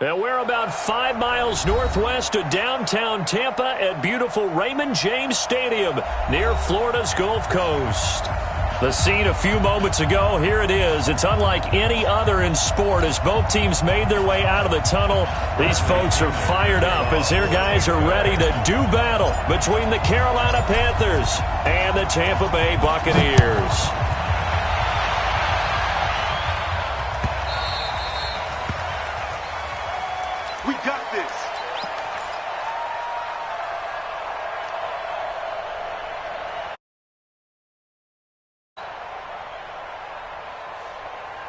And we're about 5 miles northwest of downtown Tampa at beautiful Raymond James Stadium near Florida's Gulf Coast. The scene a few moments ago, here it is. It's unlike any other in sport as both teams made their way out of the tunnel. These folks are fired up as their guys are ready to do battle between the Carolina Panthers and the Tampa Bay Buccaneers. We got this.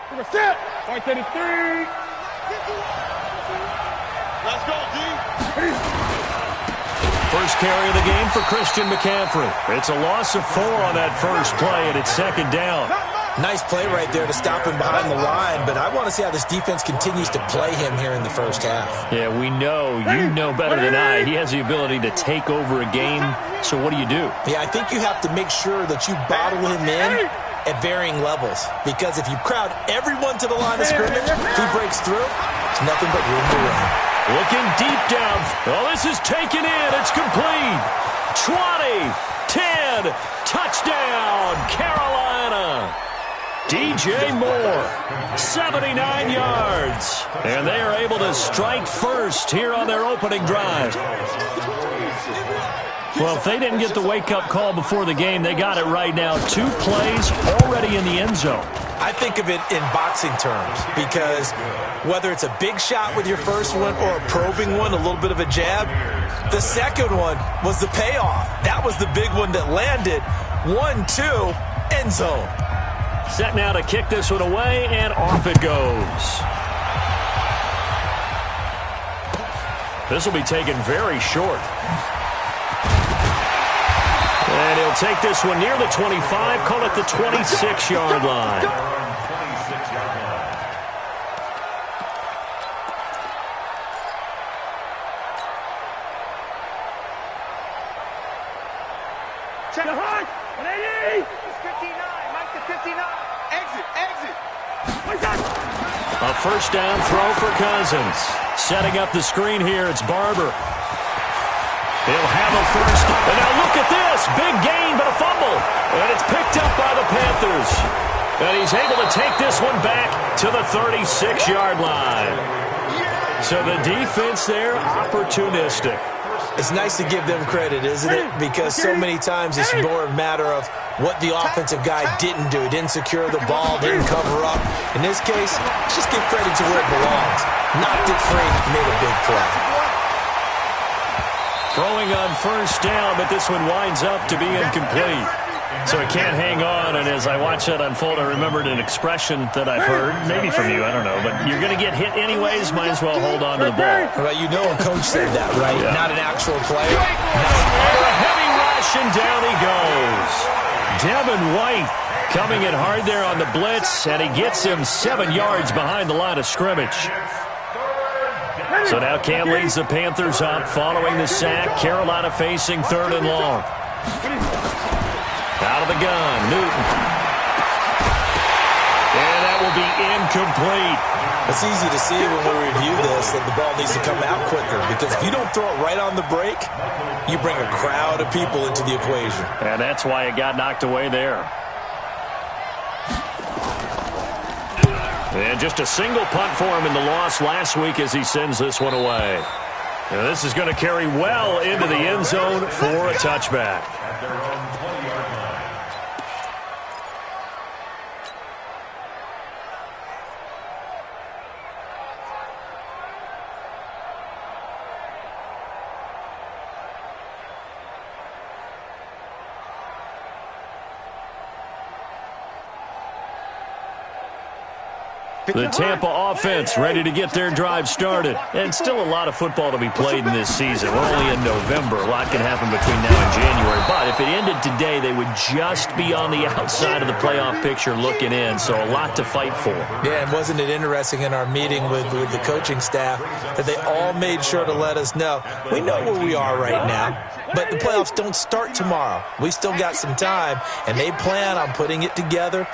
Number set. Point 33. Let's go, D. First carry of the game for Christian McCaffrey. It's a loss of 4 on that first play, and it's second down. Nice play right there to stop him behind the line, but I want to see how this defense continues to play him here in the first half. Yeah, we know, you know better than I, he has the ability to take over a game, so what do you do? Yeah, I think you have to make sure that you bottle him in at varying levels, because if you crowd everyone to the line of scrimmage, if he breaks through, it's nothing but room to run. Looking deep down. Oh, this is taken in. It's complete. 20, 10, touchdown, Carolina. DJ Moore, 79 yards. And they are able to strike first here on their opening drive. Well, if they didn't get the wake-up call before the game, they got it right now. 2 plays already in the end zone. I think of it in boxing terms, because whether it's a big shot with your first one or a probing one, a little bit of a jab, the second one was the payoff. That was the big one that landed. 1-2, end zone. Set now to kick this one away, and off it goes. This will be taken very short. And he'll take this one near the 25, call it the 26-yard line. Check the high. 180. It's 59. Mike to 59. Exit. A first down throw for Cousins. Setting up the screen here, it's Barber. He'll have a first. And now look at this. Big gain, but a fumble. And it's picked up by the Panthers. And he's able to take this one back to the 36-yard line. So the defense there, opportunistic. It's nice to give them credit, isn't it? Because so many times it's more a matter of what the offensive guy didn't do. Didn't secure the ball, didn't cover up. In this case, let's just give credit to where it belongs. Knocked it free, made a big play. Throwing on first down, but this one winds up to be incomplete. So it can't hang on, and as I watch that unfold, I remembered an expression that I've heard, maybe from you, I don't know, but you're going to get hit anyways, might as well hold on to the ball. Well, you know a coach said that, right? Yeah. Not an actual player. Under a heavy rush, and down he goes. Devin White coming in hard there on the blitz, and he gets him 7 yards behind the line of scrimmage. So now Cam leads the Panthers up following the sack. Carolina facing 3rd and long. Out of the gun, Newton. And that will be incomplete. It's easy to see when we review this that the ball needs to come out quicker, because if you don't throw it right on the break, you bring a crowd of people into the equation. And that's why it got knocked away there. And just a single punt for him in the loss last week as he sends this one away. And this is going to carry well into the end zone for a touchback. The Tampa offense ready to get their drive started. And still a lot of football to be played in this season. We're only in November. A lot can happen between now and January. But if it ended today, they would just be on the outside of the playoff picture looking in. So a lot to fight for. Yeah, and wasn't it interesting in our meeting with the coaching staff that they all made sure to let us know, we know where we are right now, but the playoffs don't start tomorrow. We still got some time, and they plan on putting it together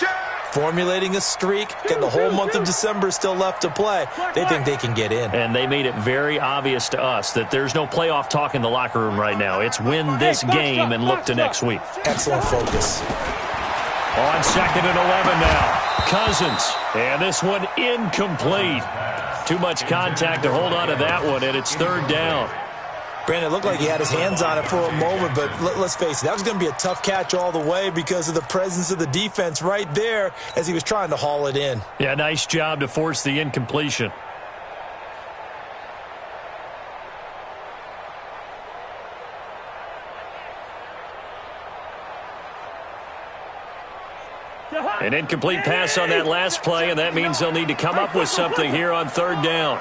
formulating a streak, and the whole month of December still left to play. They think they can get in. And they made it very obvious to us that there's no playoff talk in the locker room right now. It's win this game and look to next week. Excellent focus. On 2nd and 11 now. Cousins. And this one incomplete. Too much contact to hold on to that one, and it's 3rd down. Brandon, it looked like he had his hands on it for a moment, but let's face it, that was going to be a tough catch all the way because of the presence of the defense right there as he was trying to haul it in. Yeah, nice job to force the incompletion. An incomplete pass on that last play, and that means they'll need to come up with something here on 3rd down.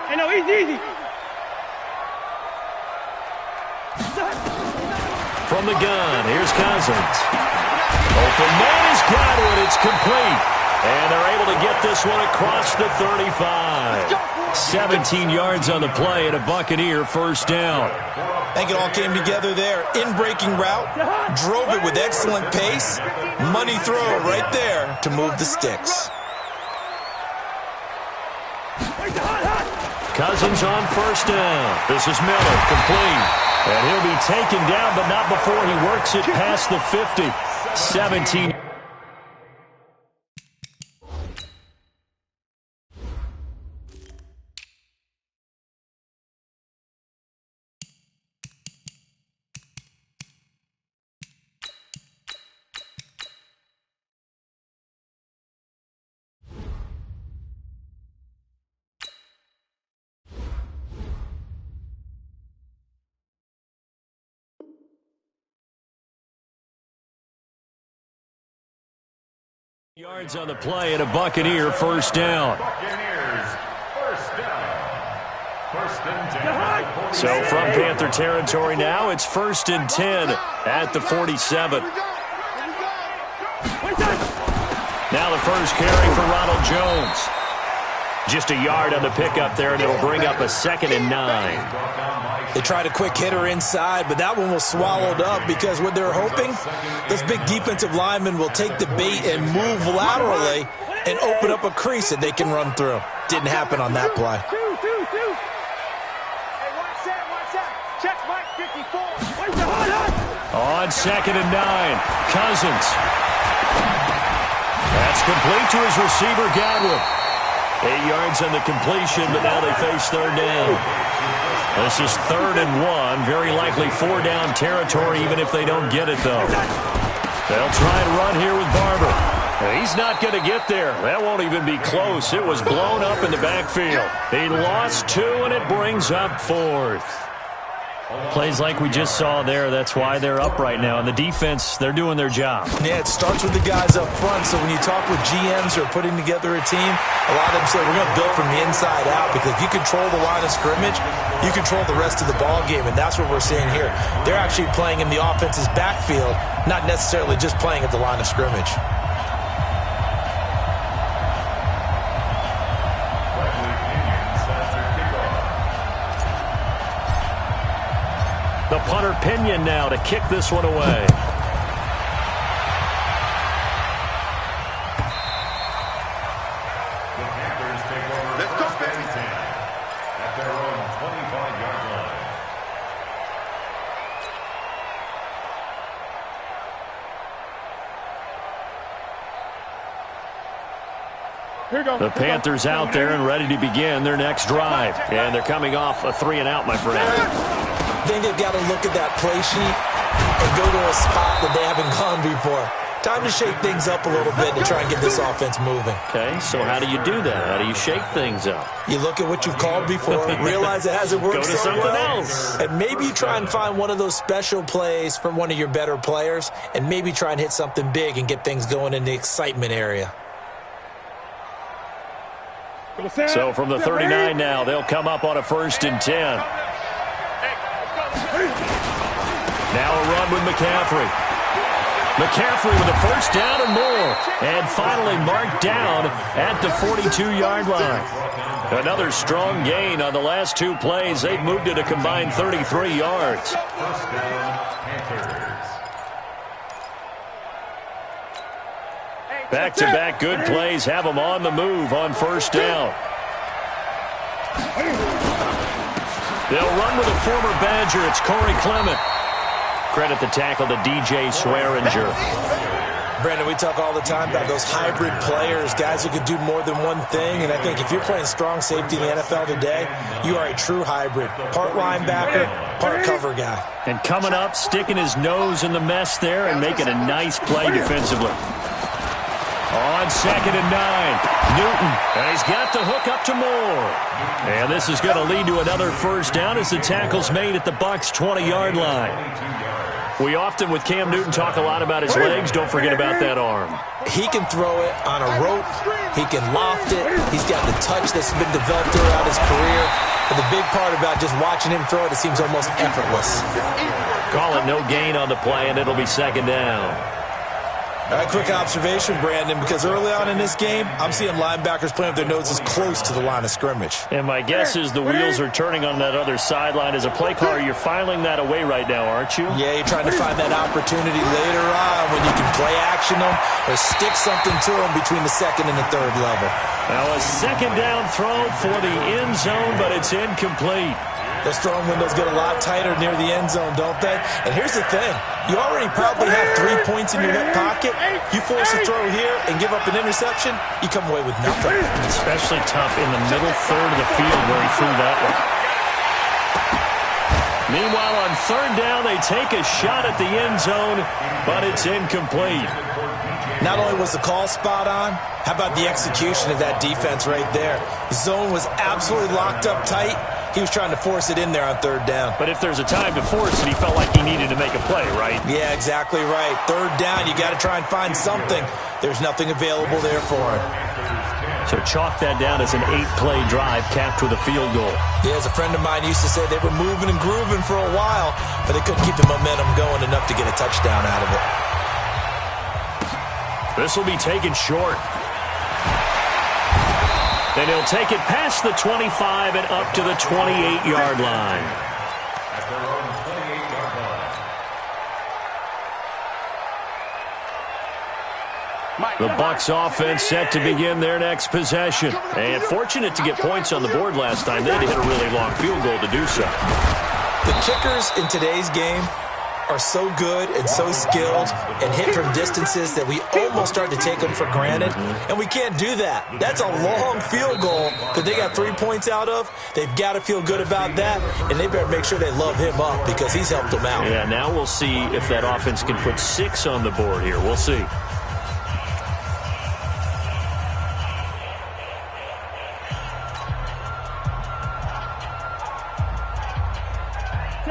Hey, no, easy. From the gun, here's Cousins. Open man has got it. It's complete. And they're able to get this one across the 35. 17 yards on the play and a Buccaneer 1st down. I think it all came together there. In-breaking route, drove it with excellent pace. Money throw right there to move the sticks. Cousins on 1st down. This is Miller, complete. And he'll be taken down, but not before he works it past the 50. 17. Yards on the play and a Buccaneer 1st down. So from Panther territory now, it's 1st and 10 at the 47. Now the first carry for Ronald Jones. Just a yard on the pickup there, and it'll bring up a 2nd and 9. They tried a quick hitter inside, but that one was swallowed up because what they're hoping, those big defensive linemen will take the bait and move laterally and open up a crease that they can run through. Didn't happen on that play. Hey, one set. Check Mike 54. On 2nd and 9, Cousins. That's complete to his receiver, Godwin. 8 yards on the completion, but now they face 3rd down. This is 3rd and 1, very likely 4-down territory, even if they don't get it, though. They'll try and run here with Barber. He's not going to get there. That won't even be close. It was blown up in the backfield. He lost 2, and it brings up 4th. Plays like we just saw there. That's why they're up right now. And the defense, they're doing their job. Yeah, it starts with the guys up front. So when you talk with GMs who are putting together a team, a lot of them say we're going to build from the inside out because if you control the line of scrimmage, you control the rest of the ball game. And that's what we're seeing here. They're actually playing in the offense's backfield, not necessarily just playing at the line of scrimmage. The punter Pinion now to kick this one away. Let's go, baby. At their own 25-yard line. The Panthers out there and ready to begin their next drive. And they're coming off a 3-and-out, my friend. I think they've got to look at that play sheet and go to a spot that they haven't gone before. Time to shake things up a little bit to try and get this offense moving. Okay, so how do you do that? How do you shake things up? You look at what you've called before, realize it hasn't worked Go to so something well, else. and maybe you try and find one of those special plays from one of your better players, and maybe try and hit something big and get things going in the excitement area. So from the 39 now, they'll come up on a 1st and 10. Now a run with McCaffrey. McCaffrey with a 1st down and more. And finally marked down at the 42-yard line. Another strong gain on the last 2 plays. They've moved it a combined 33 yards. Back-to-back good plays have them on the move on first down. They'll run with a former Badger. It's Corey Clement. Credit the tackle to DJ Swearinger. Brandon, we talk all the time about those hybrid players, guys who could do more than one thing. And I think if you're playing strong safety in the NFL today, you are a true hybrid. Part linebacker, part cover guy. And coming up, sticking his nose in the mess there and making a nice play defensively. On 2nd and 9, Newton. And he's got the hook up to Moore. And this is going to lead to another first down as the tackle's made at the Bucs' 20-yard line. We often, with Cam Newton, talk a lot about his legs. Don't forget about that arm. He can throw it on a rope. He can loft it. He's got the touch that's been developed throughout his career. But the big part about just watching him throw it seems almost effortless. Call it no gain on the play, and it'll be 2nd down. All right, quick observation, Brandon, because early on in this game, I'm seeing linebackers playing with their noses close to the line of scrimmage. And my guess is the wheels are turning on that other sideline. As a play caller, you're filing that away right now, aren't you? Yeah, you're trying to find that opportunity later on when you can play action them or stick something to them between the 2nd and the 3rd level. Now a 2nd down throw for the end zone, but it's incomplete. Those throwing windows get a lot tighter near the end zone, don't they? And here's the thing. You already probably have 3 points in your hip pocket. You force a throw here and give up an interception, you come away with nothing. Especially tough in the middle third of the field where he threw that one. Meanwhile, on 3rd down, they take a shot at the end zone, but it's incomplete. Not only was the call spot on, how about the execution of that defense right there? The zone was absolutely locked up tight. He was trying to force it in there on 3rd down. But if there's a time to force it, he felt like he needed to make a play, right? Yeah, exactly right. 3rd down, you got to try and find something. There's nothing available there for him. So chalk that down as an 8-play drive capped with a field goal. Yeah, as a friend of mine used to say, they were moving and grooving for a while, but they couldn't keep the momentum going enough to get a touchdown out of it. This will be taken short. And he'll take it past the 25 and up to the 28-yard line. At their own 28-yard line. The Bucs offense set to begin their next possession. And fortunate to get points on the board last time. They had to hit a really long field goal to do so. The kickers in today's game are so good and so skilled and hit from distances that we almost start to take them for granted, and we can't do that. That's a long field goal that they got 3 points out of. They've got to feel good about that, and they better make sure they love him up because he's helped them out. Yeah, now we'll see if that offense can put 6 on the board here. We'll see.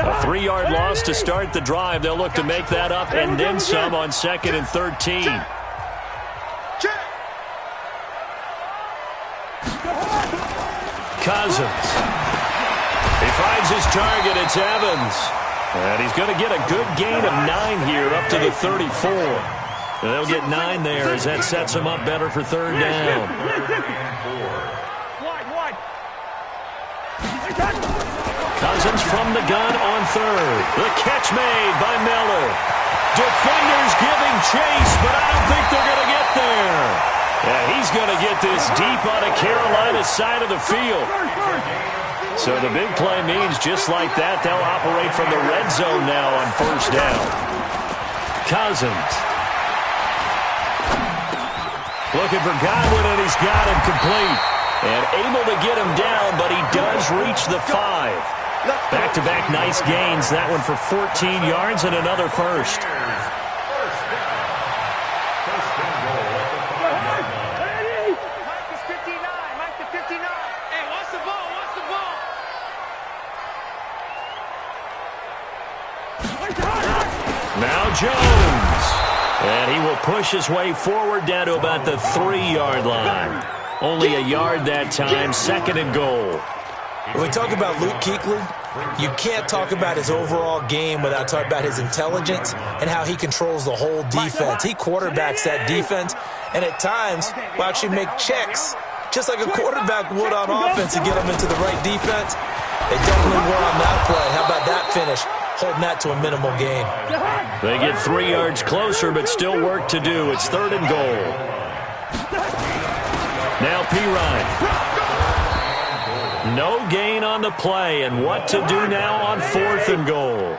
A 3-yard loss to start the drive. They'll look to make that up and then some on 2nd and 13. Cousins. He finds his target. It's Evans. And he's going to get a good gain of 9 here up to the 34. They'll get 9 there as that sets them up better for 3rd down. Cousins from the gun on 3rd. The catch made by Miller. Defenders giving chase, but I don't think they're going to get there. Yeah, he's going to get this deep on the Carolina side of the field. So the big play means just like that, they'll operate from the red zone now on 1st down. Cousins. Looking for Godwin, and he's got him complete. And able to get him down, but he does reach the 5. Back-to-back nice gains. That one for 14 yards and another first. First and goal at the 5-yard line. Mike is 59. Mike to 59. Hey, what's the ball? What's the ball? Now Jones. And he will push his way forward down to about the 3-yard line. Only a yard that time. 2nd and goal. When we talk about Luke Kuechly, you can't talk about his overall game without talking about his intelligence and how he controls the whole defense. He quarterbacks that defense, and at times will actually make checks, just like a quarterback would on offense to get them into the right defense. They definitely were on that play. How about that finish? Holding that to a minimal gain. They get 3 yards closer, but still work to do. It's 3rd and goal. Now Pirine. No gain on the play, and what to do now on 4th and goal.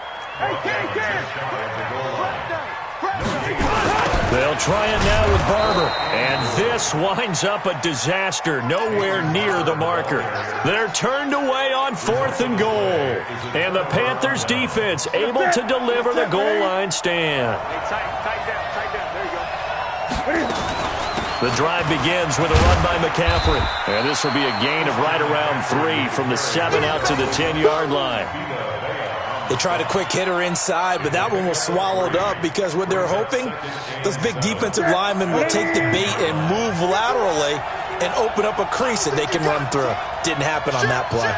They'll try it now with Barber. And this winds up a disaster, nowhere near the marker. They're turned away on 4th and goal. And the Panthers defense able to deliver the goal line stand. The drive begins with a run by McCaffrey. And this will be a gain of right around 3 from the 7 out to the 10-yard line. They tried a quick hitter inside, but that one was swallowed up because what they're hoping, those big defensive linemen will take the bait and move laterally and open up a crease that they can run through. Didn't happen on that play.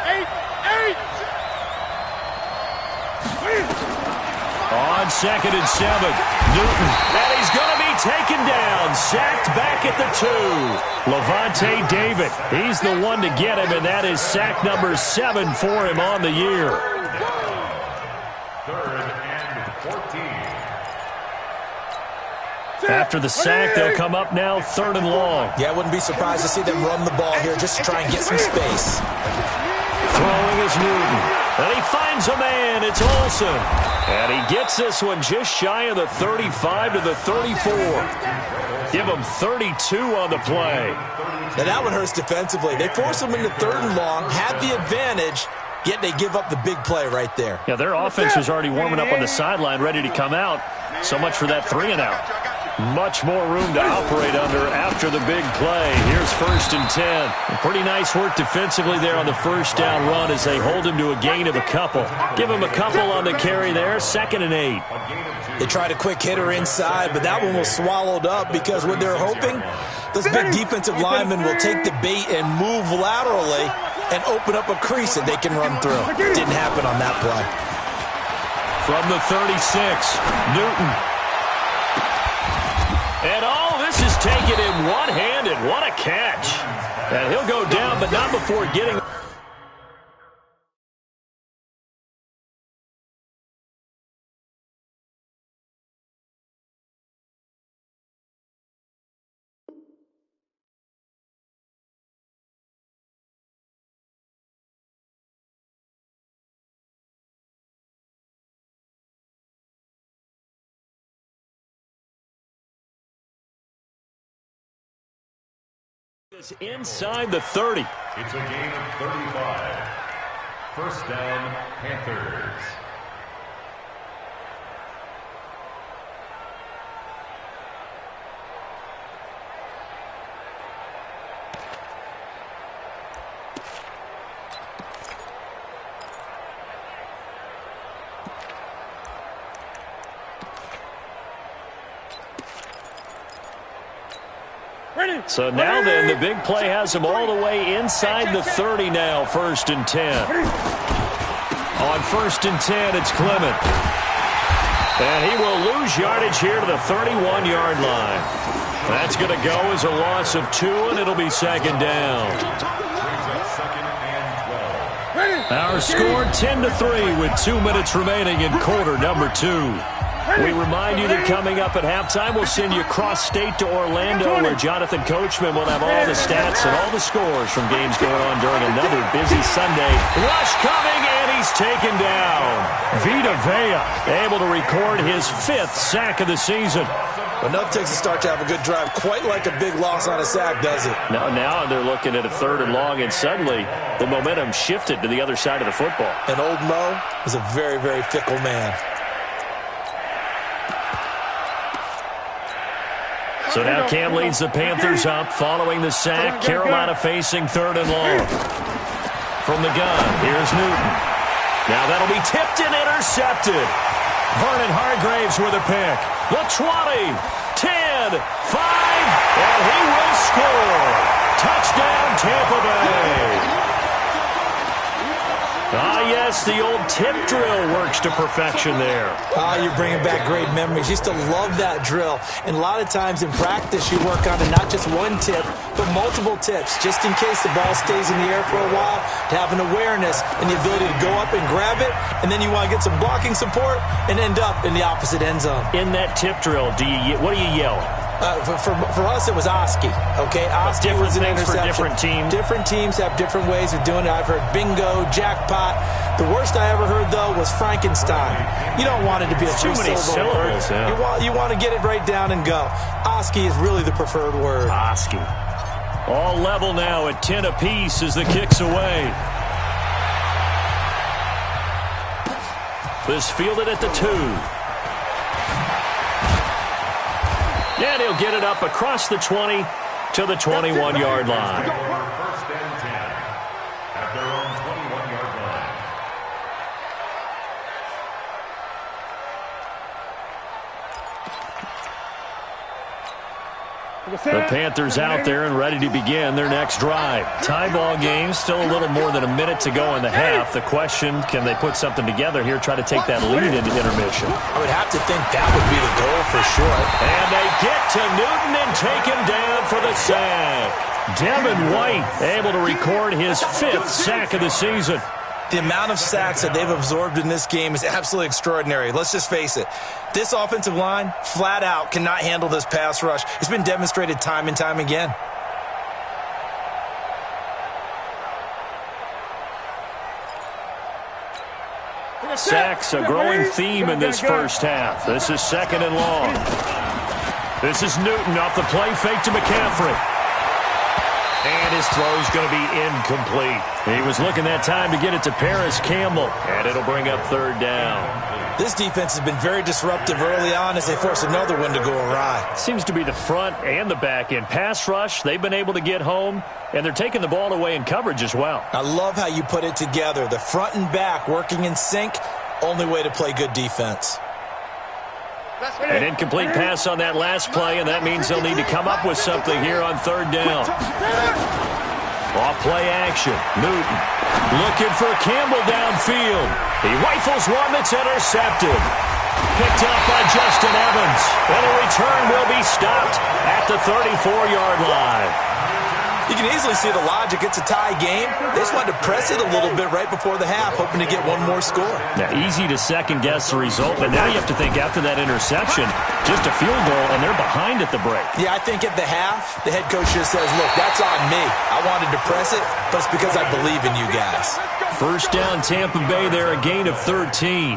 On 2nd and 7, Newton, and he's going to be taken down, sacked back at the 2. Levante David, he's the one to get him, and that is sack number 7 for him on the year. 3rd and 14. After the sack, they'll come up now 3rd and long. Yeah, I wouldn't be surprised to see them run the ball here just to try and get some space. Throwing is Newton. And he finds a man. It's Olsen. And he gets this one just shy of the 35 to the 34. Give him 32 on the play. Now that one hurts defensively. They force him into 3rd and long, had the advantage, yet they give up the big play right there. Yeah, their offense was already warming up on the sideline, ready to come out. So much for that 3 and out. Much more room to operate under after the big play. Here's 1st and 10. Pretty nice work defensively there on the 1st down run as they hold him to a gain of a couple. Give him a couple on the carry there. 2nd and 8. They tried a quick hitter inside, but that one was swallowed up because what they're hoping, those big defensive linemen will take the bait and move laterally and open up a crease that they can run through. Didn't happen on that play. From the 36, Newton. And all this is taken in one-handed. What a catch. And he'll go down, but not before getting... inside the 30. It's a gain of 35. 1st down, Panthers. So now then, the big play has him all the way inside the 30 now, 1st and 10. On 1st and 10, it's Clement. And he will lose yardage here to the 31-yard line. That's going to go as a loss of 2, and it'll be 2nd down. Our score 10-3 with 2 minutes remaining in quarter number 2. We remind you that coming up at halftime, we'll send you cross-state to Orlando, where Jonathan Coachman will have all the stats and all the scores from games going on during another busy Sunday. Rush coming, and he's taken down. Vita Vea able to record his 5th sack of the season. Enough takes a start to have a good drive. Quite like a big loss on a sack, does it? Now they're looking at a 3rd and long, and suddenly the momentum shifted to the other side of the football. And old Mo is a very, very fickle man. So now Cam leads the Panthers up following the sack. Carolina facing 3rd and long. From the gun, here's Newton. Now that'll be tipped and intercepted. Vernon Hargraves with a pick. The 20, 10, 5, and he will score. Touchdown, Tampa Bay. Ah, yes, the old tip drill works to perfection there. Ah, you're bringing back great memories. Used to love that drill. And a lot of times in practice, you work on not just one tip, but multiple tips, just in case the ball stays in the air for a while, to have an awareness and the ability to go up and grab it, and then you want to get some blocking support and end up in the opposite end zone. In that tip drill, what do you yell? For us, it was Oski. Okay, Oski was an interception. For different teams. Different teams have different ways of doing it. I've heard bingo, jackpot. The worst I ever heard, though, was Frankenstein. You don't want it to be a too many syllables. Yeah. You want to get it right down and go. Oski is really the preferred word. Oski. All level now at 10 apiece as the kick's away. This fielded at the 2. And he'll get it up across the 20 to the 21-yard line. First and 10 at their own 21-yard line. The Panthers out there and ready to begin their next drive. Tie ball game, still a little more than a minute to go in the half. The question, can they put something together here, try to take that lead into intermission? I would have to think that would be the goal for sure. And they get to Newton and take him down for the sack. Devin White able to record his 5th sack of the season. The amount of sacks that they've absorbed in this game is absolutely extraordinary. Let's just face it. This offensive line, flat out, cannot handle this pass rush. It's been demonstrated time and time again. Sacks, a growing theme in this first half. This is 2nd and long. This is Newton off the play fake to McCaffrey. And his throw's going to be incomplete. He was looking that time to get it to Paris Campbell, and it'll bring up 3rd down. This defense has been very disruptive early on as they force another one to go awry. Seems to be the front and the back end. Pass rush, they've been able to get home, and they're taking the ball away in coverage as well. I love how you put it together. The front and back working in sync, only way to play good defense. An incomplete pass on that last play, and that means they'll need to come up with something here on 3rd down. Off play action. Newton looking for Campbell downfield. He rifles one that's intercepted. Picked up by Justin Evans. And a return will be stopped at the 34-yard line. You can easily see the logic. It's a tie game. They just wanted to press it a little bit right before the half, hoping to get one more score. Now, easy to second-guess the result, but now you have to think after that interception, just a field goal, and they're behind at the break. Yeah, I think at the half, the head coach just says, look, that's on me. I wanted to press it, but it's because I believe in you guys. First down, Tampa Bay there, a gain of 13.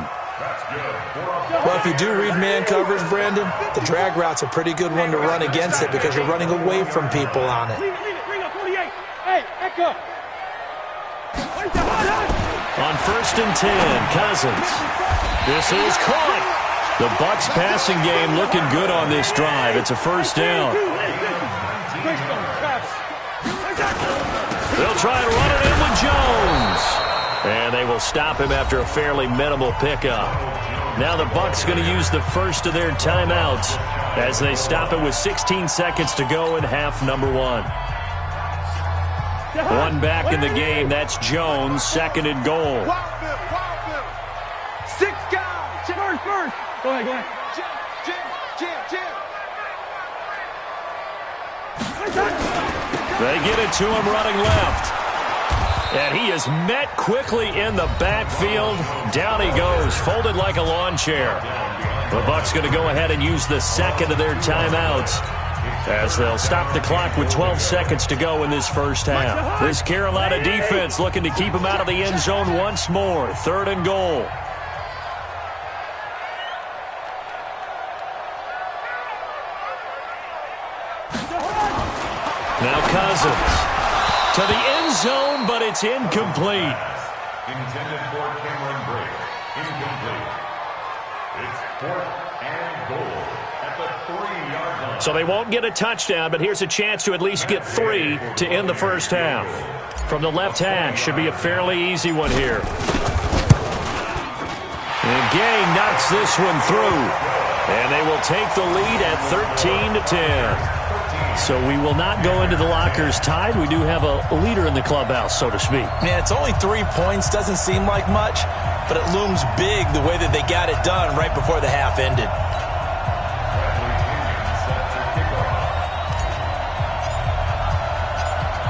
Well, if you do read man coverage, Brandon, the drag route's a pretty good one to run against it because you're running away from people on it. On 1st and 10, Cousins. This is caught. The Bucs passing game looking good on this drive. It's a 1st down. They'll try and run it in with Jones. And they will stop him after a fairly minimal pickup. Now the Bucs going to use the first of their timeouts as they stop it with 16 seconds to go in half number 1. One back in the game. That's Jones. 2nd and goal. 6 guys. First. Go ahead. Jim. They get it to him running left. And he is met quickly in the backfield. Down he goes, folded like a lawn chair. The Bucs going to go ahead and use the 2nd of their timeouts as they'll stop the clock with 12 seconds to go in this first half. This Carolina defense looking to keep him out of the end zone once more. 3rd and goal. Now Cousins to the end zone, but it's incomplete. Intended for Cameron Brake. Incomplete. It's 4th and goal at the 3-yard line. So they won't get a touchdown, but here's a chance to at least get 3 to end the first half. From the left hash, should be a fairly easy one here. And Gay knocks this one through. And they will take the lead at 13-10. So we will not go into the lockers tied. We do have a leader in the clubhouse, so to speak. Yeah, it's only 3 points. Doesn't seem like much, but it looms big the way that they got it done right before the half ended.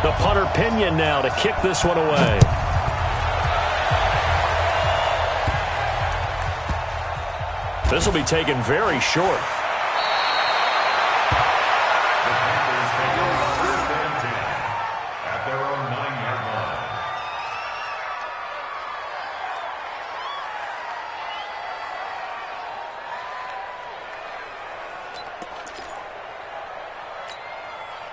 The punter Pinion now to kick this one away. This will be taken very short.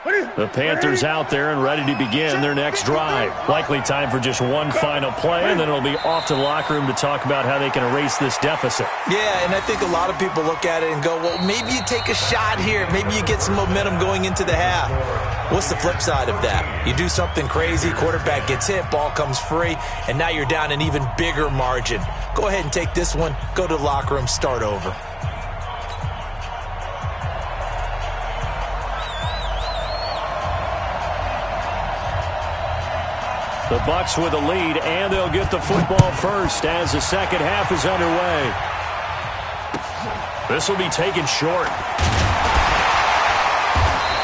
The Panthers out there and ready to begin their next drive. Likely time for just one final play, and then it'll be off to the locker room to talk about how they can erase this deficit. Yeah, and I think a lot of people look at it and go, well, maybe you take a shot here. Maybe you get some momentum going into the half. What's the flip side of that? You do something crazy, quarterback gets hit, ball comes free, and now you're down an even bigger margin. Go ahead and take this one, go to the locker room, start over. The Bucs with a lead, and they'll get the football first as the second half is underway. This will be taken short.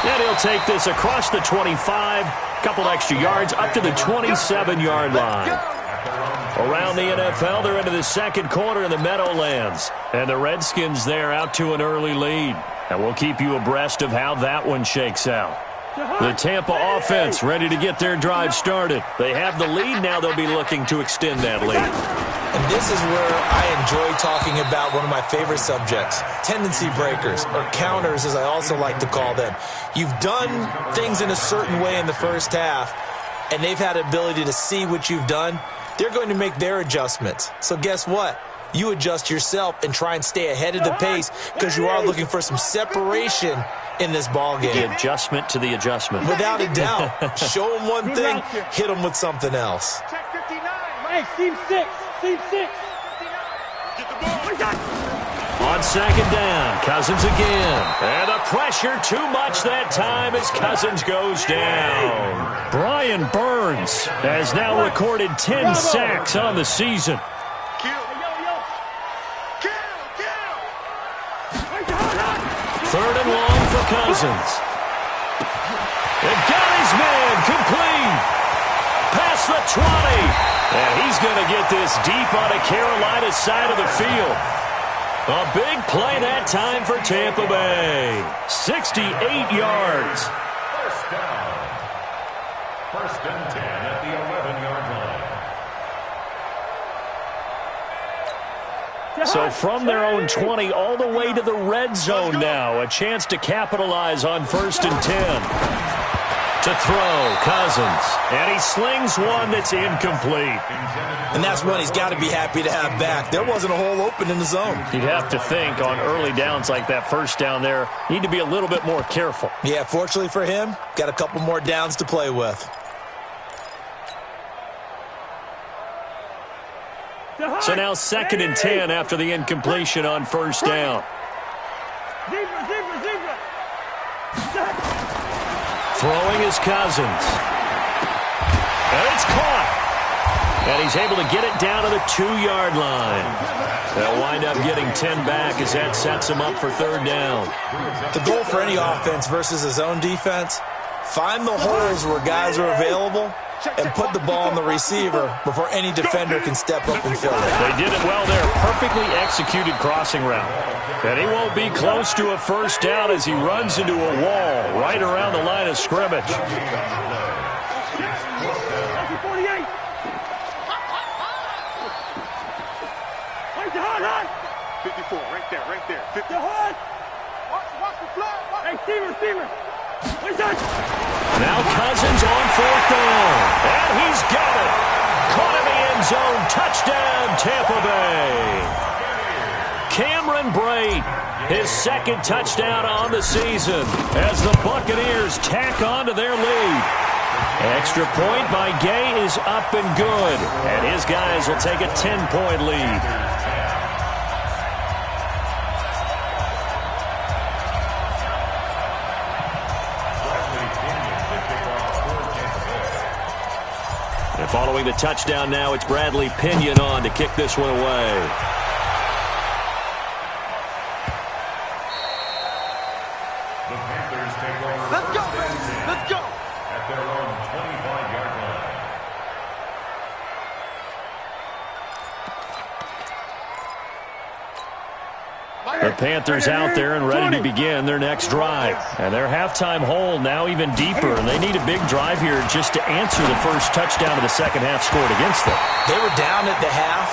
And he'll take this across the 25, couple extra yards, up to the 27-yard line. Around the NFL, they're into the second quarter in the Meadowlands. And the Redskins there out to an early lead. And we'll keep you abreast of how that one shakes out. The Tampa offense ready to get their drive started. They have the lead. Now they'll be looking to extend that lead. And this is where I enjoy talking about one of my favorite subjects, tendency breakers, or counters as I also like to call them. You've done things in a certain way in the first half, and they've had the ability to see what you've done. They're going to make their adjustments. So guess what? You adjust yourself and try and stay ahead of the pace because you are looking for some separation in this ball game. The adjustment to the adjustment. Without a doubt. Show them one thing, hit them with something else. Check 59. Mike, team 6. Team 6. Get the ball. On second down, Cousins again. And the pressure too much that time as Cousins goes down. Brian Burns has now recorded 10 sacks on the season. Third and long for Cousins. And got his man complete. Past the 20. And he's going to get this deep on the Carolina side of the field. A big play that time for Tampa Bay. 68 yards. First down. First and 10 at the 11-yard line. So from their own 20 all the way to the red zone now. A chance to capitalize on first and 10. To throw, Cousins. And he slings one that's incomplete. And that's one he's got to be happy to have back. There wasn't a hole open in the zone. You'd have to think on early downs like that first down there, need to be a little bit more careful. Yeah, fortunately for him, got a couple more downs to play with. So now second and 10 after the incompletion on first down. Throwing is Cousins. And it's caught. And he's able to get it down to the 2-yard line. They'll wind up getting 10 back as that sets him up for third down. The goal for any offense versus his own defense, find the holes where guys are available and put the ball on the receiver before any defender can step up and fill it. They did it well there. Perfectly executed crossing route. And he won't be close to a first down as he runs into a wall right around the line of scrimmage. 48. 54, right there. 50. Watch the fly. Hey, Steamer. Now Cousins on fourth down. And he's got it. Caught in the end zone. Touchdown, Tampa Bay. Cameron Brate, his second touchdown on the season as the Buccaneers tack on to their lead. Extra point by Gay is up and good. And his guys will take a 10-point lead. Following the touchdown now, it's Bradley Pinion on to kick this one away. The Panthers take over. Let's go. At their own 25-yard line. The Panthers out there and ready to begin their next drive. And their halftime hole now even deeper. And they need a big drive here just to answer the first touchdown of the second half scored against them. They were down at the half,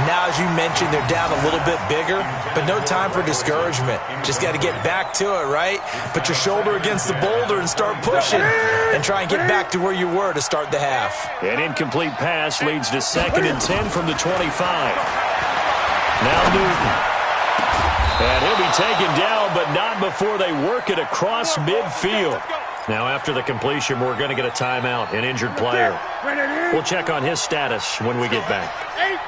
Now, as you mentioned, they're down a little bit bigger, but no time for discouragement. Just got to get back to it, right? Put your shoulder against the boulder and start pushing and try and get back to where you were to start the half. An incomplete pass leads to 2nd and 10 from the 25. Now Newton. And he'll be taken down, but not before they work it across midfield. Now, after the completion, we're going to get a timeout, an injured player. We'll check on his status when we get back.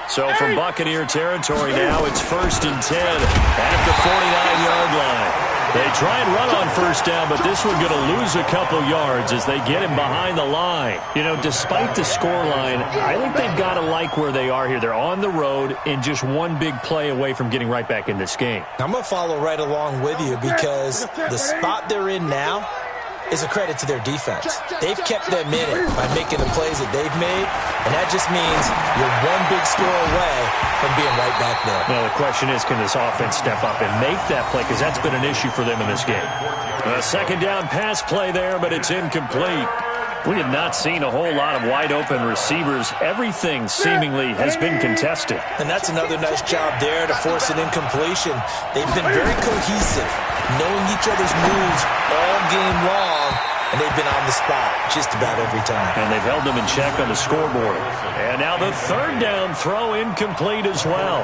So from Buccaneer territory now, it's 1st and 10 at the 49-yard line. They try and run on 1st down, but this one's going to lose a couple yards as they get him behind the line. You know, despite the scoreline, I think they've got to like where they are here. They're on the road and just one big play away from getting right back in this game. I'm going to follow right along with you because the spot they're in now is a credit to their defense. They've kept them in it by making the plays that they've made, and that just means you're one big score away from being right back there. Now, the question is, can this offense step up and make that play? Because that's been an issue for them in this game. A 2nd down pass play there, but it's incomplete. We have not seen a whole lot of wide-open receivers. Everything seemingly has been contested. And that's another nice job there to force an incompletion. They've been very cohesive, knowing each other's moves all game long, and they've been on the spot just about every time. And they've held them in check on the scoreboard. And now the 3rd down throw incomplete as well.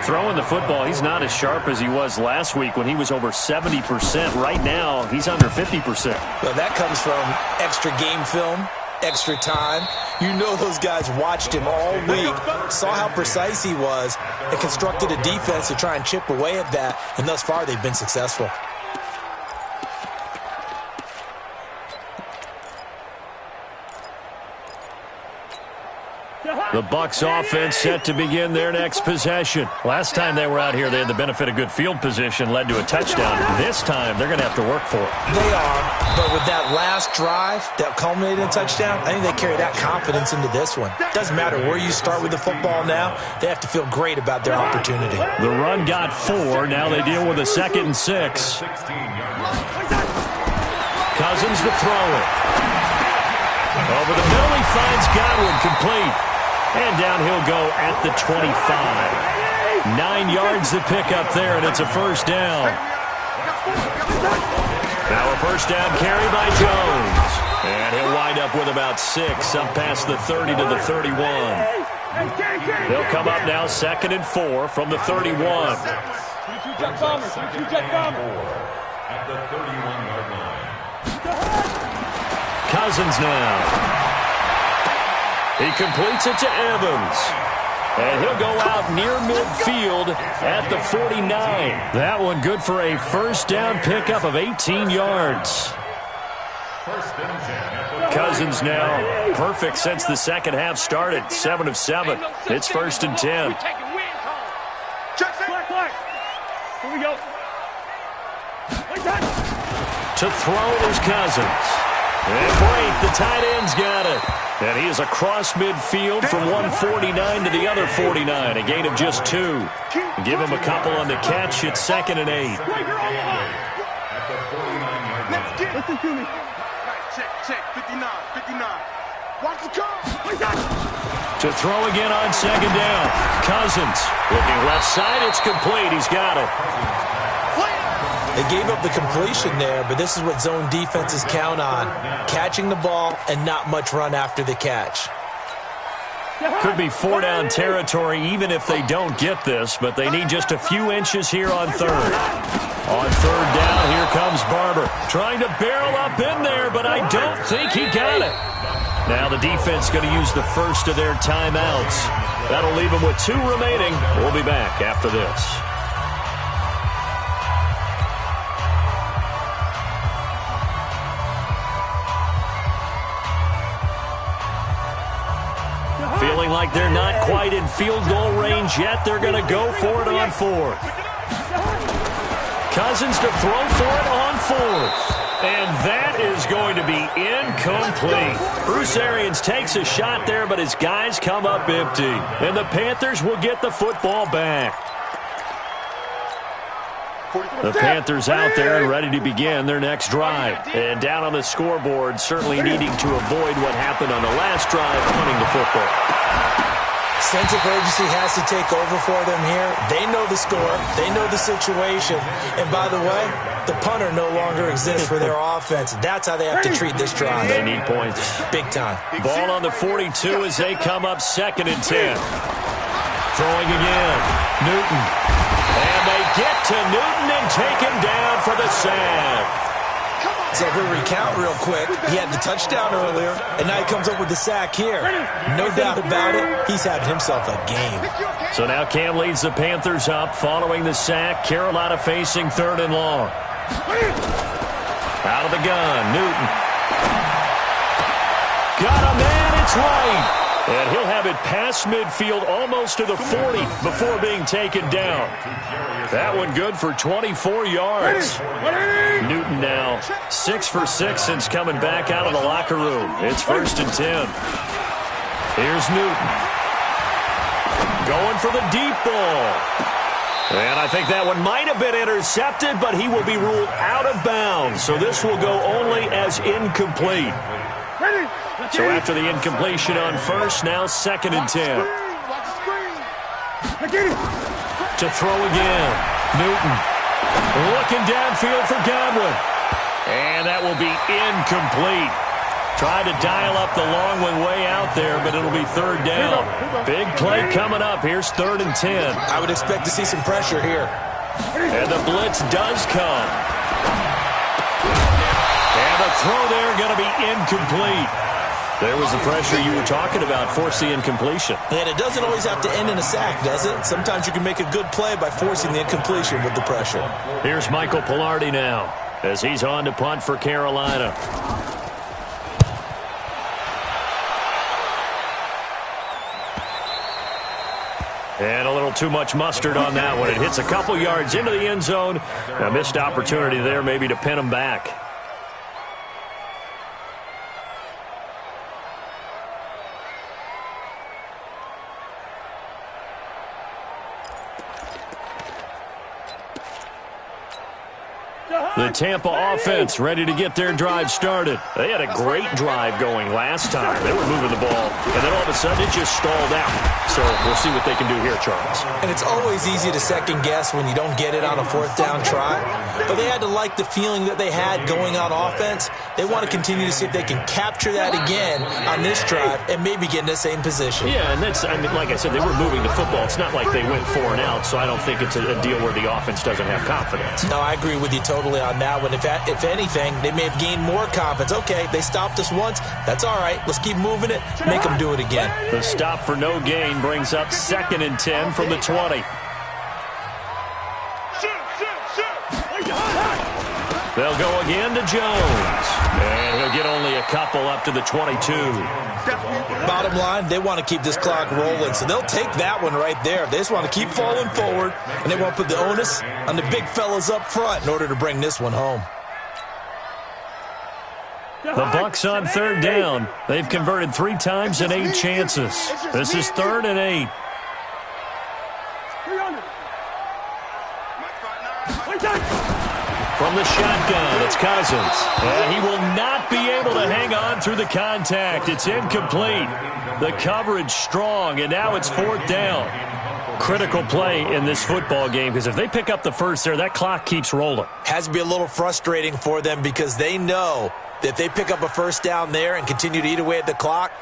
Throwing the football, he's not as sharp as he was last week when he was over 70%. Right now, he's under 50%. Well, that comes from extra game film, extra time. You know those guys watched him all week, saw how precise he was, and constructed a defense to try and chip away at that, and thus far they've been successful. The Bucs offense set to begin their next possession. Last time they were out here, they had the benefit of good field position, led to a touchdown. This time, they're going to have to work for it. They are, but with that last drive that culminated in a touchdown, I think they carry that confidence into this one. Doesn't matter where you start with the football now, they have to feel great about their opportunity. The run got 4. Now they deal with a 2nd and 6. Cousins to throw it. Over the middle, he finds Godwin, complete. And down he'll go at the 25. 9 yards to pick up there, and it's a 1st down. Now a 1st down carry by Jones. And he'll wind up with about 6, up past the 30 to the 31. They'll come up now 2nd and 4 from the 31. At the 31-yard line. Cousins now. He completes it to Evans. And he'll go out near midfield at the 49. That one good for a 1st down pickup of 18 yards. Cousins now perfect since the 2nd half started. 7 of 7. It's 1st and 10. Here we go. To throw is Cousins. And break, the tight end's got it. And he is across midfield from 149 to the other 49. A gain of just 2. Give him a couple on the catch. It's 2nd and 8. At the 49-yard line. Listen to me. Check, 59. Watch the call. To throw again on 2nd down. Cousins looking left side. It's complete. He's got it. They gave up the completion there, but this is what zone defenses count on. Catching the ball and not much run after the catch. Could be 4-down territory even if they don't get this, but they need just a few inches here on 3rd. On 3rd down, here comes Barber. Trying to barrel up in there, but I don't think he got it. Now the defense going to use the first of their timeouts. That'll leave them with 2 remaining. We'll be back after this. Feeling like they're not quite in field goal range yet. They're going to go for it on 4th. Cousins to throw for it on 4th. And that is going to be incomplete. Bruce Arians takes a shot there, but his guys come up empty. And the Panthers will get the football back. The Panthers out there and ready to begin their next drive. And down on the scoreboard, certainly needing to avoid what happened on the last drive, punting the football. Sense of urgency has to take over for them here. They know the score. They know the situation. And by the way, the punter no longer exists for their offense. That's how they have to treat this drive. They need points. Big time. Ball on the 42 as they come up 2nd and 10. Throwing again. Newton. And they get to Newton and take him down for the sack. So if we recount real quick, he had the touchdown earlier, and now he comes up with the sack here. No doubt about it, he's having himself a game. So now Cam leads the Panthers up following the sack. Carolina facing 3rd and long. Out of the gun, Newton. Got a man, it's right. And he'll have it past midfield almost to the 40 before being taken down. That one good for 24 yards. Newton now 6 for 6 since coming back out of the locker room. It's 1st and 10. Here's Newton. Going for the deep ball. And I think that one might have been intercepted, but he will be ruled out of bounds. So this will go only as incomplete. So after the incompletion on first, now 2nd and 10. To throw again. Newton looking downfield for Godwin. And that will be incomplete. Tried to dial up the long one way out there, but it'll be 3rd down. Big play coming up. Here's 3rd and 10. I would expect to see some pressure here. And the blitz does come. And the throw there going to be incomplete. There was the pressure you were talking about, force the incompletion. And it doesn't always have to end in a sack, does it? Sometimes you can make a good play by forcing the incompletion with the pressure. Here's Michael Pilardi now as he's on to punt for Carolina. And a little too much mustard on that one. It hits a couple yards into the end zone. A missed opportunity there maybe to pin him back. The Tampa offense ready to get their drive started. They had a great drive going last time. They were moving the ball, and then all of a sudden it just stalled out. So we'll see what they can do here, Charles. And it's always easy to second guess when you don't get it on a 4th down try. But they had to like the feeling that they had going on offense. They want to continue to see if they can capture that again on this drive and maybe get in the same position. Yeah, and that's, I mean, like I said, they were moving the football. It's not like they went 4 and out, so I don't think it's a deal where the offense doesn't have confidence. No, I agree with you totally on that one. If anything, they may have gained more confidence. Okay, they stopped us once. That's all right. Let's keep moving it. Make them do it again. The stop for no gain brings up 2nd and 10 from the 20. They'll go again to Jones. And he'll get only a couple up to the 22. Bottom line, they want to keep this clock rolling, so they'll take that one right there. They just want to keep falling forward, and they want to put the onus on the big fellas up front in order to bring this one home. The Bucs on 3rd down. They've converted 3 times in 8 chances. This is 3rd and 8. From the shotgun, it's Cousins. And he will not be able to hang on through the contact. It's incomplete. The coverage strong, and now it's 4th down. Critical play in this football game, because if they pick up the first there, that clock keeps rolling. Has to be a little frustrating for them because they know that if they pick up a 1st down there and continue to eat away at the clock,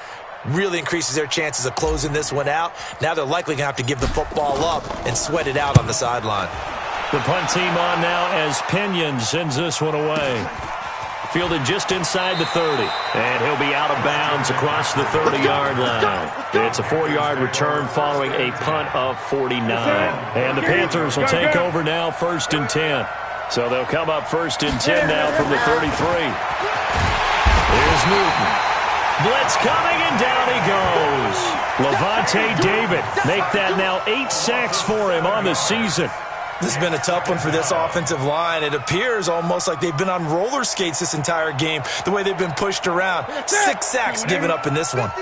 really increases their chances of closing this one out. Now they're likely going to have to give the football up and sweat it out on the sideline. The punt team on now as Pinion sends this one away. Fielded just inside the 30. And he'll be out of bounds across the 30-yard line. It's a 4-yard return following a punt of 49. And the Panthers will take over now 1st and 10. So they'll come up 1st and 10 now from the 33. Here's Newton. Blitz coming, and down he goes. Levante David make that now 8 sacks for him on the season. This has been a tough one for this offensive line. It appears almost like they've been on roller skates this entire game, the way they've been pushed around. 6 sacks given up in this one.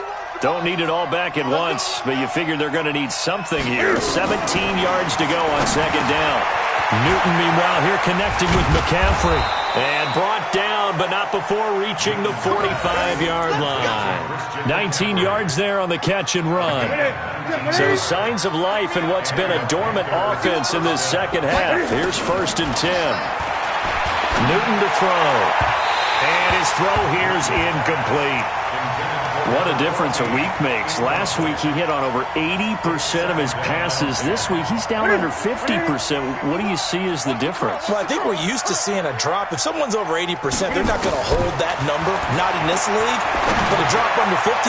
Don't need it all back at once, but you figure they're going to need something here. 17 yards to go on 2nd down. Newton, meanwhile, here connecting with McCaffrey. And brought down, but not before reaching the 45-yard line. 19 yards there on the catch and run. So signs of life in what's been a dormant offense in this second half. Here's 1st and 10. Newton to throw. And his throw here's incomplete. What a difference a week makes. Last week he hit on over 80% of his passes. This week he's down under 50%. What do you see as the difference? Well, I think we're used to seeing a drop. If someone's over 80%, they're not going to hold that number, not in this league. But a drop under 50%,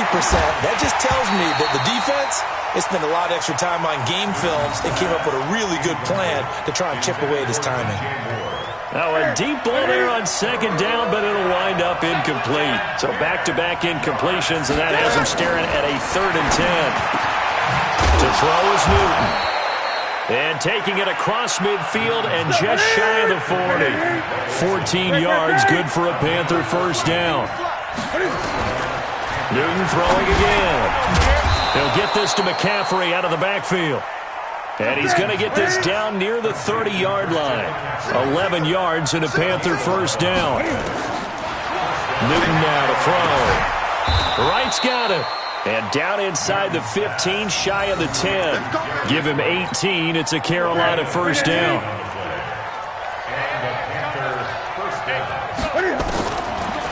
that just tells me that the defense, they spent a lot of extra time on game films and came up with a really good plan to try and chip away at his timing. Now a deep ball there on 2nd down, but it'll wind up incomplete. So back-to-back incompletions, and that has him staring at a 3rd and 10. To throw is Newton. And taking it across midfield and just shy of the 40. 14 yards, good for a Panther 1st down. Newton throwing again. He'll get this to McCaffrey out of the backfield. And he's going to get this down near the 30-yard line. 11 yards and a Panther 1st down. Newton now to throw. Wright's got it. And down inside the 15, shy of the 10. Give him 18. It's a Carolina 1st down.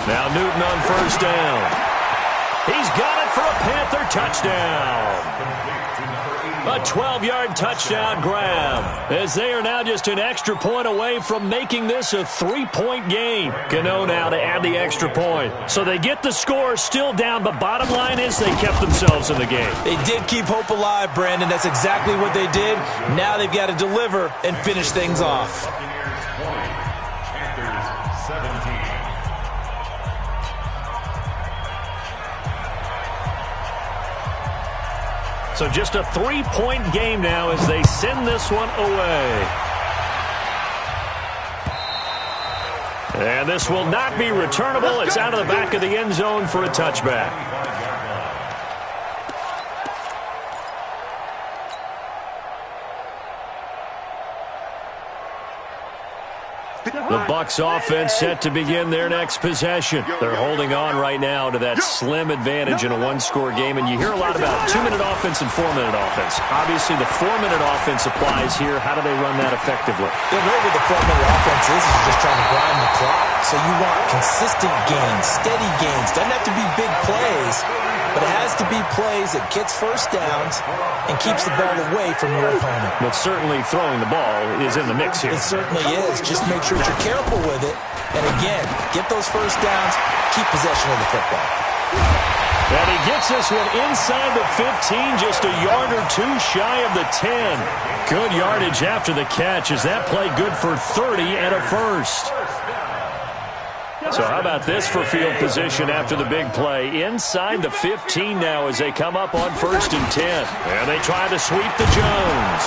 Now Newton on 1st down. He's got it for a Panther touchdown. A 12-yard touchdown grab, as they are now just an extra point away from making this a 3-point game. Cano now to add the extra point. So they get the score still down, but bottom line is they kept themselves in the game. They did keep hope alive, Brandon. That's exactly what they did. Now they've got to deliver and finish things off. So just a 3-point game now as they send this one away. And this will not be returnable. It's out of the back of the end zone for a touchback. The Bucs offense set to begin their next possession. They're holding on right now to that slim advantage in a one-score game, and you hear a lot about 2-minute offense and 4-minute offense. Obviously, the 4-minute offense applies here. How do they run that effectively? The way with the 4-minute offense is just trying to grind the clock. So you want consistent gains, steady gains. Doesn't have to be big plays, but it has to be plays that gets 1st downs and keeps the ball away from your opponent. But certainly throwing the ball is in the mix here. It certainly is. Just make sure you're careful with it. And again, get those 1st downs, keep possession of the football. And he gets this one inside the 15, just a yard or two shy of the 10. Good yardage after the catch. Is that play good for 30 and a 1st? So how about this for field position after the big play? Inside the 15 now as they come up on 1st and 10. And they try to sweep the Jones.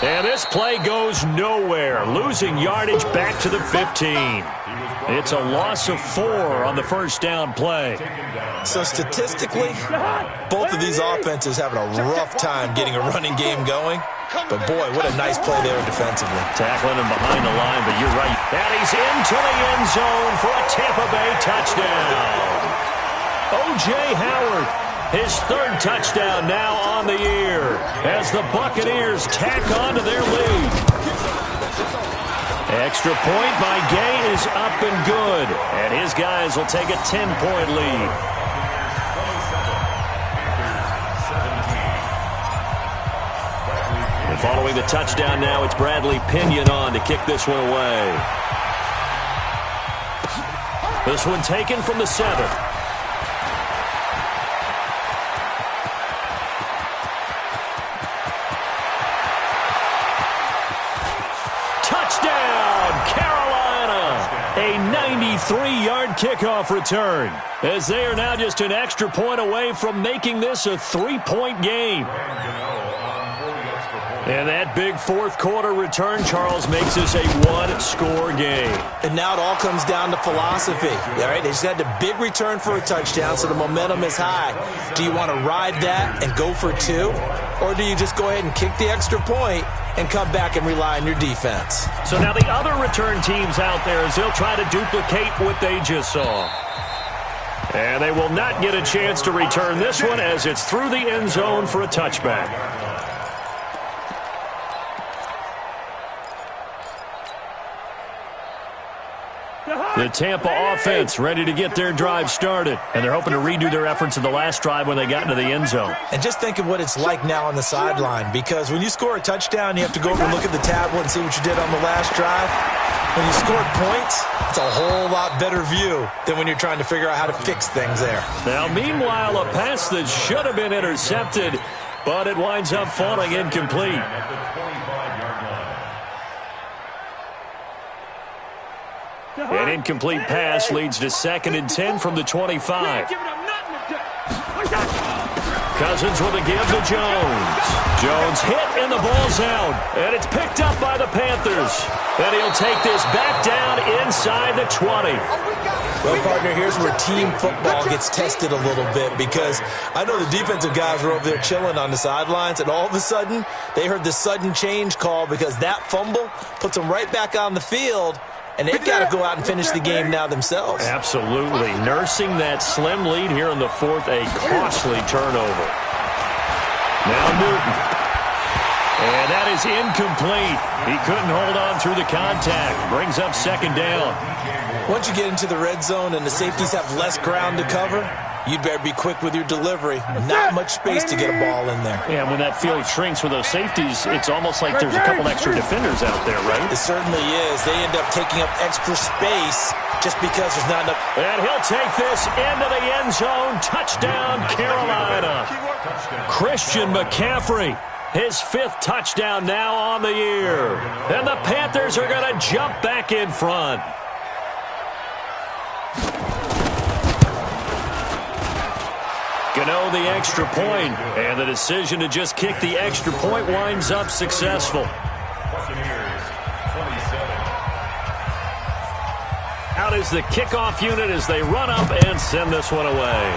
And this play goes nowhere. Losing yardage back to the 15. It's a loss of 4 on the 1st down play. So statistically, both of these offenses having a rough time getting a running game going. But boy, what a nice play there defensively. Tackling him behind the line, but you're right. And he's into the end zone for a Tampa Bay touchdown. O.J. Howard, his 3rd touchdown now on the year as the Buccaneers tack on to their lead. Extra point by Gay is up and good, and his guys will take a 10-point lead. And following the touchdown now, it's Bradley Pinion on to kick this one away. This one taken from the 7. Touchdown, Carolina! A 93-yard kickoff return, as they are now just an extra point away from making this a 3-point game. And that big 4th quarter return, Charles, makes this a 1-score game. And now it all comes down to philosophy. All right, they just had a big return for a touchdown, so the momentum is high. Do you want to ride that and go for 2? Or do you just go ahead and kick the extra point and come back and rely on your defense. So now the other return teams out there as they'll try to duplicate what they just saw. And they will not get a chance to return this one as it's through the end zone for a touchback. The Tampa offense ready to get their drive started. And they're hoping to redo their efforts in the last drive when they got into the end zone. And just think of what it's like now on the sideline, because when you score a touchdown, you have to go over and look at the tablet and see what you did on the last drive. When you scored points, it's a whole lot better view than when you're trying to figure out how to fix things there. Now, meanwhile, a pass that should have been intercepted, but it winds up falling incomplete. An incomplete pass leads to 2nd and 10 from the 25. Cousins with a give to Jones. Jones hit and the ball's out. And it's picked up by the Panthers. And he'll take this back down inside the 20. Well, partner, here's where team football gets tested a little bit, because I know the defensive guys were over there chilling on the sidelines, and all of a sudden they heard the sudden change call because that fumble puts them right back on the field. And they've got to go out and finish the game now themselves. Absolutely. Nursing that slim lead here in the 4th, a costly turnover. Now Newton. And that is incomplete. He couldn't hold on through the contact. Brings up 2nd down. Once you get into the red zone and the safeties have less ground to cover, you'd better be quick with your delivery. Not much space to get a ball in there. Yeah, when that field shrinks with those safeties, it's almost like there's a couple extra defenders out there, right? It certainly is. They end up taking up extra space just because there's not enough. And he'll take this into the end zone. Touchdown, Carolina. Christian McCaffrey, his 5th touchdown now on the year. And the Panthers are going to jump back in front. Gano the extra point, and the decision to just kick the extra point winds up successful. Out is the kickoff unit as they run up and send this one away.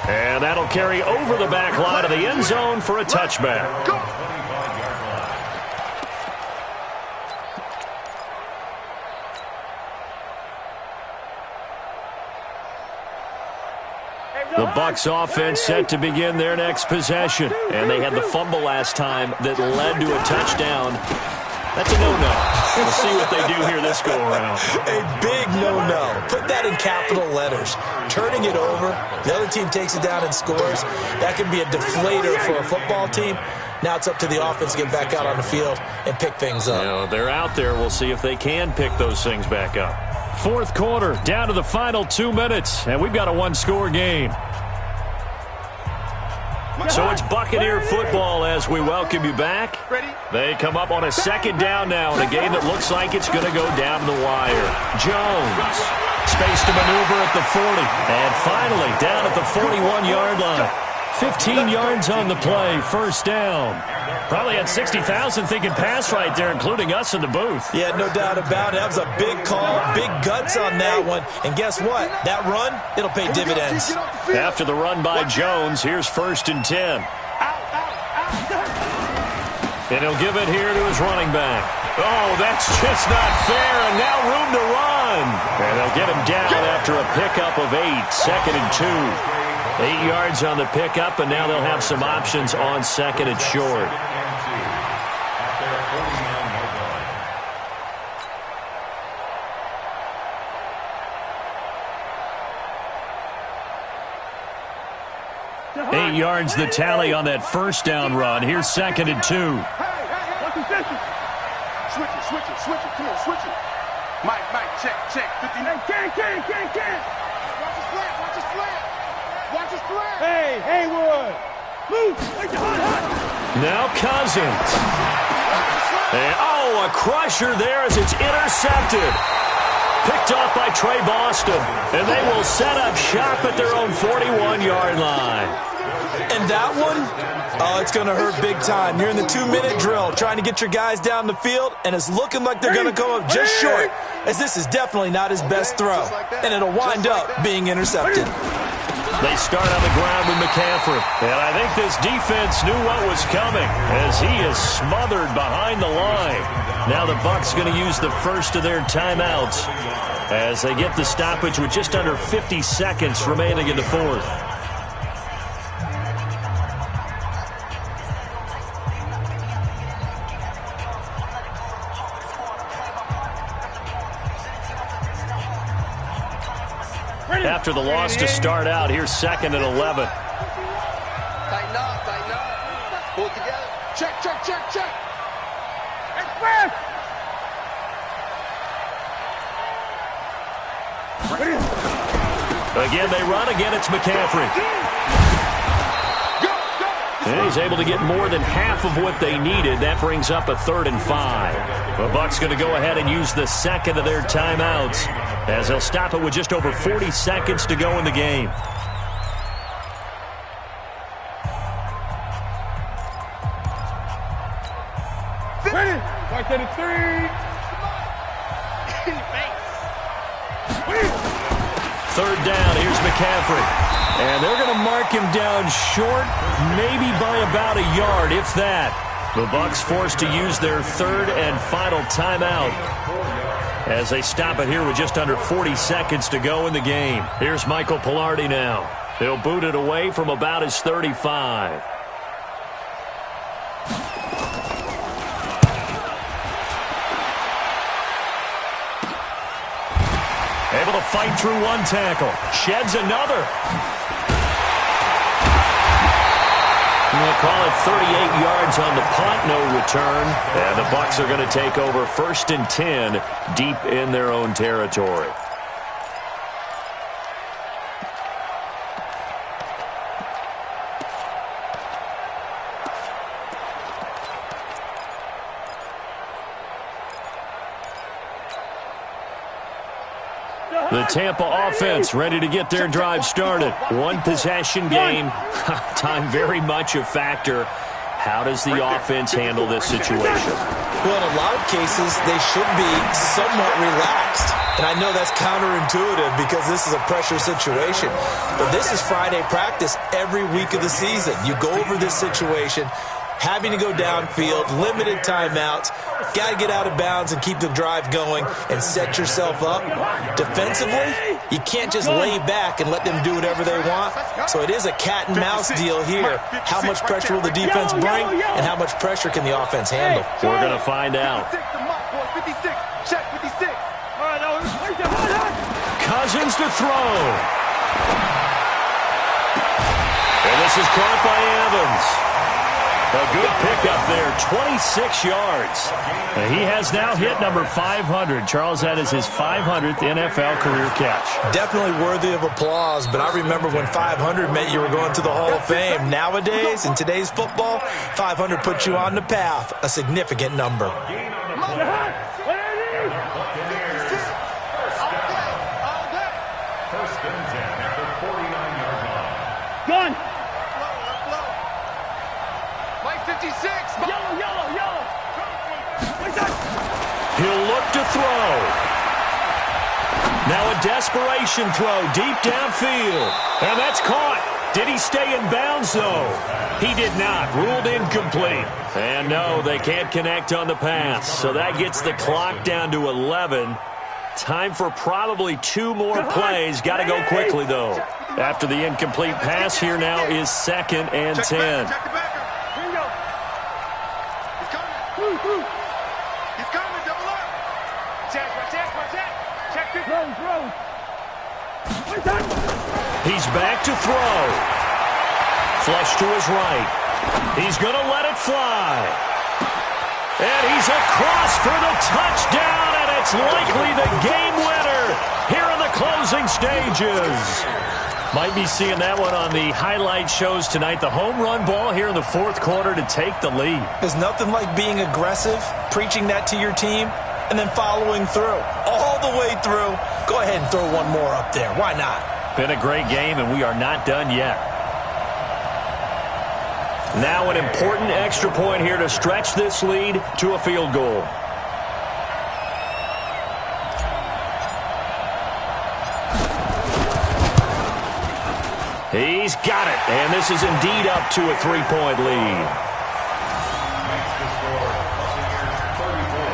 And that'll carry over the back line of the end zone for a touchback. The Bucs offense set to begin their next possession. And they had the fumble last time that led to a touchdown. That's a no-no. We'll see what they do here this go-around. A big no-no. Put that in capital letters. Turning it over, the other team takes it down and scores. That can be a deflator for a football team. Now it's up to the offense to get back out on the field and pick things up. You know, they're out there. We'll see if they can pick those things back up. 4th quarter, down to the final 2 minutes, and we've got a one-score game. So it's Buccaneer football as we welcome you back. They come up on a 2nd down now in a game that looks like it's going to go down the wire. Jones, space to maneuver at the 40, and finally down at the 41-yard line. 15 yards on the play, 1st down. Probably had 60,000 thinking pass right there, including us in the booth. Yeah, no doubt about it. That was a big call, big guts on that one. And guess what? That run, it'll pay dividends. After the run by Jones, here's 1st and 10. And he'll give it here to his running back. Oh, that's just not fair, and now room to run. And they'll get him down after a pickup of 8, 2nd and 2. 8 yards on the pickup, and now they'll have some options on 2nd and short. Eight yards the tally on that 1st down run. Here's 2nd and 2. Switch it. Come on, switch it. Mike, check. 59. Can. Watch his flat. Hey, Haywood. Move. Now Cousins. And, a crusher there as it's intercepted. Picked off by Trey Boston. And they will set up shop at their own 41-yard line. And that one, it's going to hurt big time. You're in the 2-minute drill trying to get your guys down the field, and it's looking like they're going to come up just short, as this is definitely not his best throw. And it'll wind up being intercepted. They start on the ground with McCaffrey. And I think this defense knew what was coming as he is smothered behind the line. Now the Bucs going to use the first of their timeouts as they get the stoppage with just under 50 seconds remaining in the fourth. After the loss to start out, here's 2nd and 11. Tighten up, tighten up. Pull it together. Check, check, check, check. Express! Again, they run. Again, it's McCaffrey. And he's able to get more than half of what they needed. That brings up a 3rd and 5. The Bucs going to go ahead and use the second of their timeouts as they'll stop it with just over 40 seconds to go in the game. Ready? Right to the 3. 3rd down. Here's McCaffrey. And they're going to mark him down short, maybe by about a yard, if that. The Bucs forced to use their 3rd and final timeout as they stop it here with just under 40 seconds to go in the game. Here's Michael Pilardi now. He'll boot it away from about his 35. Able to fight through one tackle. Sheds another. We'll call it 38 yards on the punt, no return. And the Bucs are going to take over 1st and 10 deep in their own territory. The Tampa offense ready to get their drive started. One possession game. Time very much a factor. How does the offense handle this situation? Well, in a lot of cases, they should be somewhat relaxed. And I know that's counterintuitive because this is a pressure situation. But this is Friday practice every week of the season. You go over this situation, having to go downfield, limited timeouts, got to get out of bounds and keep the drive going and set yourself up. Defensively, you can't just lay back and let them do whatever they want. So it is a cat and mouse deal here. How much pressure will the defense bring and how much pressure can the offense handle? We're going to find out. 56, check 56. Cousins to throw. And this is caught by Evans. A good pickup there, 26 yards. He has now hit number 500. Charles, that is his 500th NFL career catch. Definitely worthy of applause, but I remember when 500 meant you were going to the Hall of Fame. Nowadays, in today's football, 500 puts you on the path, a significant number. Gun! 56. Yellow. He'll look to throw. Now a desperation throw deep downfield. And that's caught. Did he stay in bounds, though? He did not. Ruled incomplete. And no, they can't connect on the pass. So that gets the clock down to 11. Time for probably 2 more plays. Got to go quickly, though. After the incomplete pass, here now is 2nd and 10. He's coming, double up. Check. Check this. Throw. He's back to throw. Flush to his right. He's going to let it fly. And he's across for the touchdown, and it's likely the game winner here in the closing stages. Might be seeing that one on the highlight shows tonight. The home run ball here in the 4th quarter to take the lead. There's nothing like being aggressive, preaching that to your team, and then following through. All the way through. Go ahead and throw one more up there. Why not? Been a great game, and we are not done yet. Now an important extra point here to stretch this lead to a field goal. He's got it, and this is indeed up to a 3-point lead. Next to score, Buccaneers 34,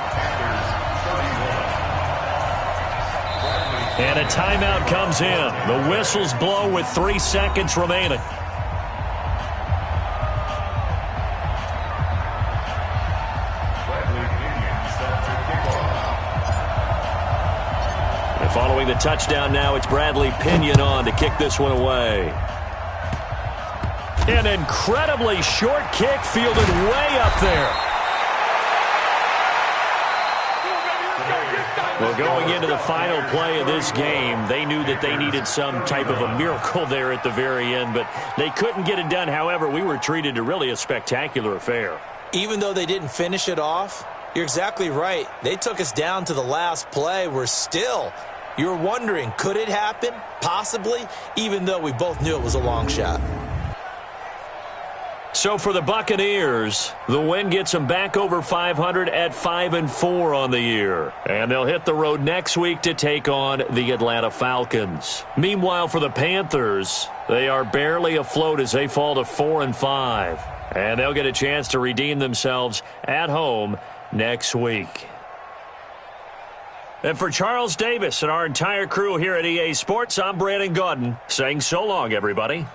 Panthers 31. And a timeout comes in. The whistles blow with 3 seconds remaining. Following the touchdown now, it's Bradley Pinion on to kick this one away. An incredibly short kick fielded way up there. Well, going into the final play of this game, they knew that they needed some type of a miracle there at the very end, but they couldn't get it done. However, we were treated to really a spectacular affair. Even though they didn't finish it off, you're exactly right. They took us down to the last play. You're wondering, could it happen? Possibly, even though we both knew it was a long shot. So for the Buccaneers, the win gets them back over 500 at 5-4 on the year. And they'll hit the road next week to take on the Atlanta Falcons. Meanwhile, for the Panthers, they are barely afloat as they fall to 4-5. And they'll get a chance to redeem themselves at home next week. And for Charles Davis and our entire crew here at EA Sports, I'm Brandon Gaudin saying so long, everybody.